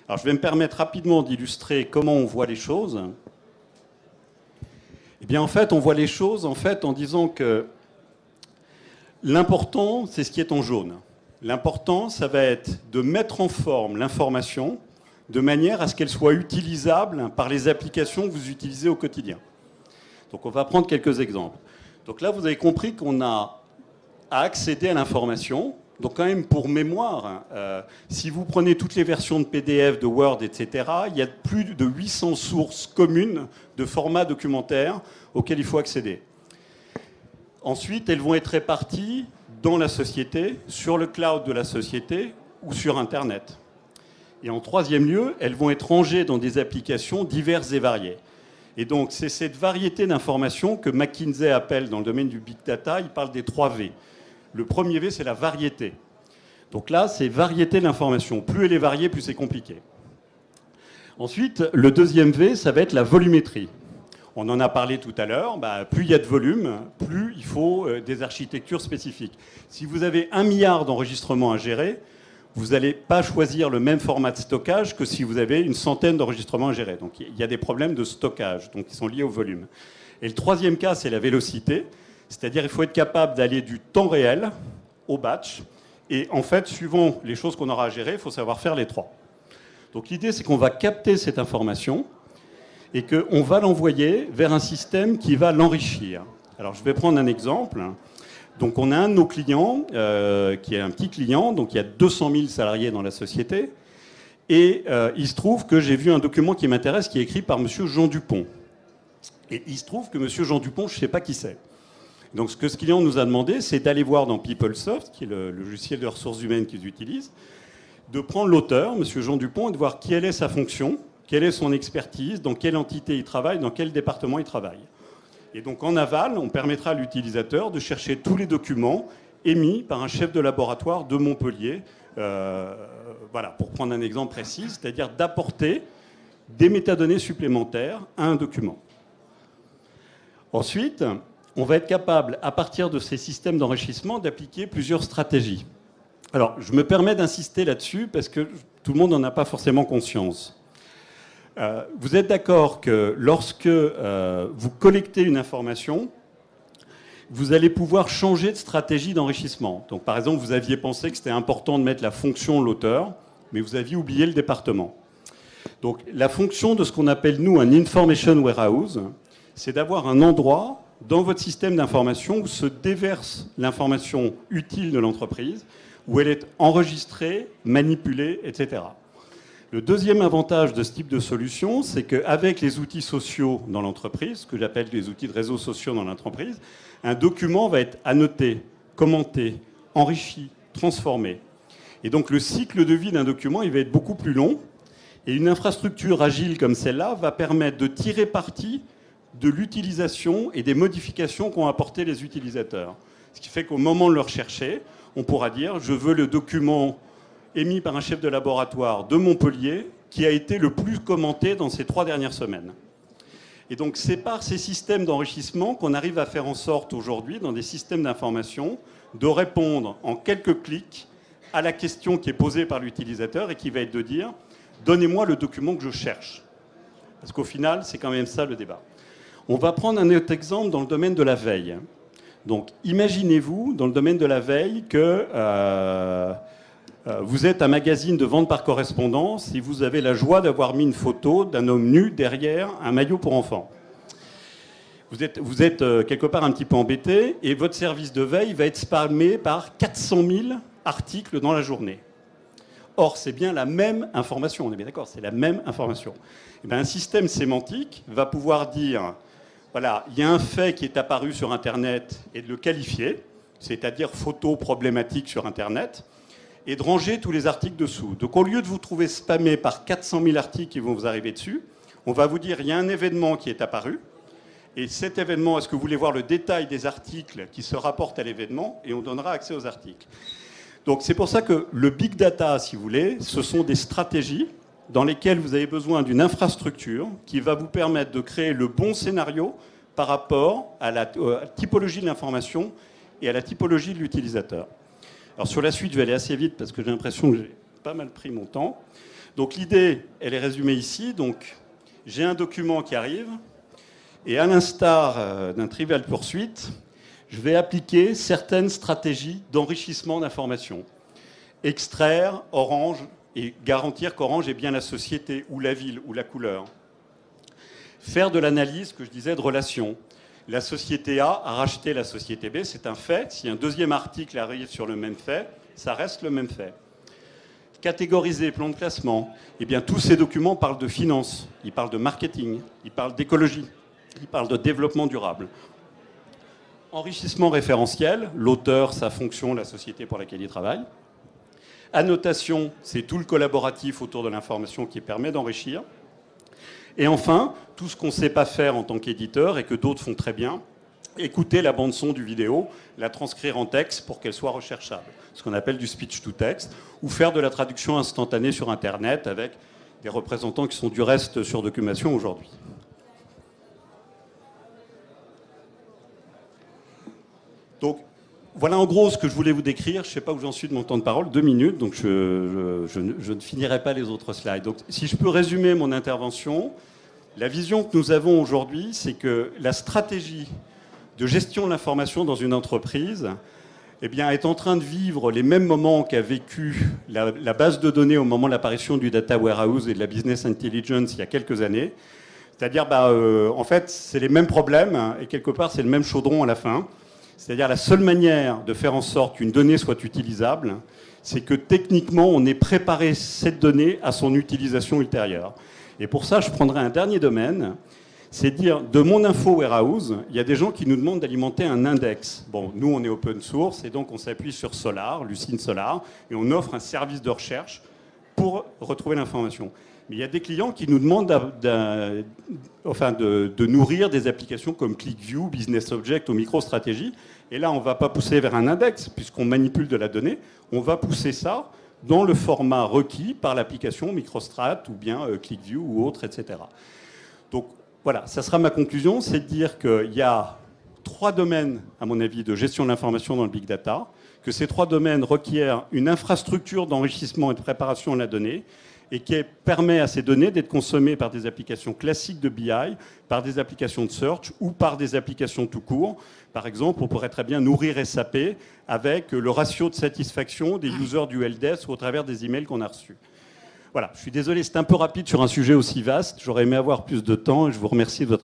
Alors, je vais me permettre rapidement d'illustrer comment on voit les choses. Eh bien, en fait, on voit les choses en disant que l'important, c'est ce qui est en jaune. L'important, ça va être de mettre en forme l'information de manière à ce qu'elle soit utilisable par les applications que vous utilisez au quotidien. Donc, on va prendre quelques exemples. Donc là, vous avez compris qu'on a à accéder à l'information. Donc quand même, pour mémoire, si vous prenez toutes les versions de PDF, de Word, etc., il y a plus de 800 sources communes de formats documentaires auxquelles il faut accéder. Ensuite, elles vont être réparties dans la société, sur le cloud de la société ou sur Internet. Et en troisième lieu, elles vont être rangées dans des applications diverses et variées. Et donc, c'est cette variété d'informations que McKinsey appelle, dans le domaine du big data, il parle des 3 V. Le premier V, c'est la variété. Donc là, c'est variété de l'information. Plus elle est variée, plus c'est compliqué. Ensuite, le deuxième V, ça va être la volumétrie. On en a parlé tout à l'heure. Plus il y a de volume, plus il faut des architectures spécifiques. Si vous avez 1 milliard d'enregistrements à gérer, vous n'allez pas choisir le même format de stockage que si vous avez une centaine d'enregistrements à gérer. Donc il y a des problèmes de stockage, donc qui sont liés au volume. Et le troisième cas, c'est la vélocité. C'est-à-dire qu'il faut être capable d'aller du temps réel au batch. Et en fait, suivant les choses qu'on aura à gérer, il faut savoir faire les 3. Donc l'idée, c'est qu'on va capter cette information et qu'on va l'envoyer vers un système qui va l'enrichir. Alors je vais prendre un exemple. Donc on a un de nos clients, qui est un petit client, donc il y a 200 000 salariés dans la société. Et il se trouve que j'ai vu un document qui m'intéresse, qui est écrit par M. Jean Dupont. Et il se trouve que M. Jean Dupont, je ne sais pas qui c'est. Donc ce que ce client nous a demandé, c'est d'aller voir dans PeopleSoft, qui est le logiciel de ressources humaines qu'ils utilisent, de prendre l'auteur, M. Jean Dupont, et de voir quelle est sa fonction, quelle est son expertise, dans quelle entité il travaille, dans quel département il travaille. Et donc en aval, on permettra à l'utilisateur de chercher tous les documents émis par un chef de laboratoire de Montpellier, voilà, pour prendre un exemple précis, c'est-à-dire d'apporter des métadonnées supplémentaires à un document. Ensuite, on va être capable, à partir de ces systèmes d'enrichissement, d'appliquer plusieurs stratégies. Alors, je me permets d'insister là-dessus parce que tout le monde n'en a pas forcément conscience. Vous êtes d'accord que lorsque vous collectez une information, vous allez pouvoir changer de stratégie d'enrichissement. Donc, par exemple, vous aviez pensé que c'était important de mettre la fonction l'auteur, mais vous aviez oublié le département. Donc, la fonction de ce qu'on appelle, nous, un information warehouse, c'est d'avoir un endroit dans votre système d'information où se déverse l'information utile de l'entreprise, où elle est enregistrée, manipulée, etc. Le deuxième avantage de ce type de solution, c'est qu'avec les outils sociaux dans l'entreprise, ce que j'appelle les outils de réseaux sociaux dans l'entreprise, un document va être annoté, commenté, enrichi, transformé. Et donc le cycle de vie d'un document, il va être beaucoup plus long. Et une infrastructure agile comme celle-là va permettre de tirer parti de l'utilisation et des modifications qu'ont apporté les utilisateurs. Ce qui fait qu'au moment de le rechercher, on pourra dire « je veux le document émis par un chef de laboratoire de Montpellier qui a été le plus commenté dans ces 3 dernières semaines ». Et donc c'est par ces systèmes d'enrichissement qu'on arrive à faire en sorte aujourd'hui, dans des systèmes d'information, de répondre en quelques clics à la question qui est posée par l'utilisateur et qui va être de dire « donnez-moi le document que je cherche ». Parce qu'au final, c'est quand même ça le débat. On va prendre un autre exemple dans le domaine de la veille. Donc, imaginez-vous, dans le domaine de la veille, que vous êtes un magazine de vente par correspondance et vous avez la joie d'avoir mis une photo d'un homme nu derrière un maillot pour enfants. Vous êtes quelque part un petit peu embêté et votre service de veille va être spammé par 400 000 articles dans la journée. Or, c'est bien la même information, on est bien d'accord, c'est la même information. Et bien, un système sémantique va pouvoir dire... Voilà, il y a un fait qui est apparu sur Internet et de le qualifier, c'est-à-dire photo problématique sur Internet, et de ranger tous les articles dessous. Donc au lieu de vous trouver spammé par 400 000 articles qui vont vous arriver dessus, on va vous dire il y a un événement qui est apparu, et cet événement, est-ce que vous voulez voir le détail des articles qui se rapportent à l'événement, et on donnera accès aux articles. Donc c'est pour ça que le big data, si vous voulez, ce sont des stratégies dans lesquelles vous avez besoin d'une infrastructure qui va vous permettre de créer le bon scénario par rapport à la typologie de l'information et à la typologie de l'utilisateur. Alors sur la suite, je vais aller assez vite parce que j'ai l'impression que j'ai pas mal pris mon temps. Donc l'idée, elle est résumée ici. Donc j'ai un document qui arrive, et à l'instar d'un Trivial Pursuit, je vais appliquer certaines stratégies d'enrichissement d'informations. Extraire Orange et garantir qu'Orange est bien la société ou la ville ou la couleur. Faire de l'analyse, que je disais, de relations. La société A a racheté la société B, c'est un fait. Si un deuxième article arrive sur le même fait, ça reste le même fait. Catégoriser, plan de classement. Eh bien, tous ces documents parlent de finance, ils parlent de marketing, ils parlent d'écologie, ils parlent de développement durable. Enrichissement référentiel, l'auteur, sa fonction, la société pour laquelle il travaille. Annotation, c'est tout le collaboratif autour de l'information qui permet d'enrichir. Et enfin, tout ce qu'on ne sait pas faire en tant qu'éditeur et que d'autres font très bien, écouter la bande-son du vidéo, la transcrire en texte pour qu'elle soit recherchable, ce qu'on appelle du speech-to-text, ou faire de la traduction instantanée sur Internet avec des représentants qui sont du reste sur Documation aujourd'hui. Donc, voilà en gros ce que je voulais vous décrire. Je ne sais pas où j'en suis de mon temps de parole, 2 minutes, donc je ne finirai pas les autres slides. Donc, si je peux résumer mon intervention, la vision que nous avons aujourd'hui, c'est que la stratégie de gestion de l'information dans une entreprise eh bien, est en train de vivre les mêmes moments qu'a vécu la base de données au moment de l'apparition du data warehouse et de la business intelligence il y a quelques années. C'est-à-dire, en fait, c'est les mêmes problèmes et quelque part, c'est le même chaudron à la fin. C'est-à-dire la seule manière de faire en sorte qu'une donnée soit utilisable, c'est que techniquement, on ait préparé cette donnée à son utilisation ultérieure. Et pour ça, je prendrai un dernier domaine, c'est dire, de mon info warehouse, il y a des gens qui nous demandent d'alimenter un index. Bon, nous, on est open source, et donc on s'appuie sur Solar, Lucene Solar, et on offre un service de recherche pour retrouver l'information. Mais il y a des clients qui nous demandent de nourrir des applications comme ClickView, Business Object ou MicroStrategy. Et là, on ne va pas pousser vers un index, puisqu'on manipule de la donnée. On va pousser ça dans le format requis par l'application MicroStrat ou bien ClickView ou autre, etc. Donc voilà, ça sera ma conclusion, c'est de dire qu'il y a 3 domaines, à mon avis, de gestion de l'information dans le big data, que ces 3 domaines requièrent une infrastructure d'enrichissement et de préparation de la donnée, et qui permet à ces données d'être consommées par des applications classiques de BI, par des applications de search ou par des applications tout court. Par exemple, on pourrait très bien nourrir SAP avec le ratio de satisfaction des users du helpdesk ou au travers des emails qu'on a reçus. Voilà, je suis désolé, c'est un peu rapide sur un sujet aussi vaste. J'aurais aimé avoir plus de temps et je vous remercie de votre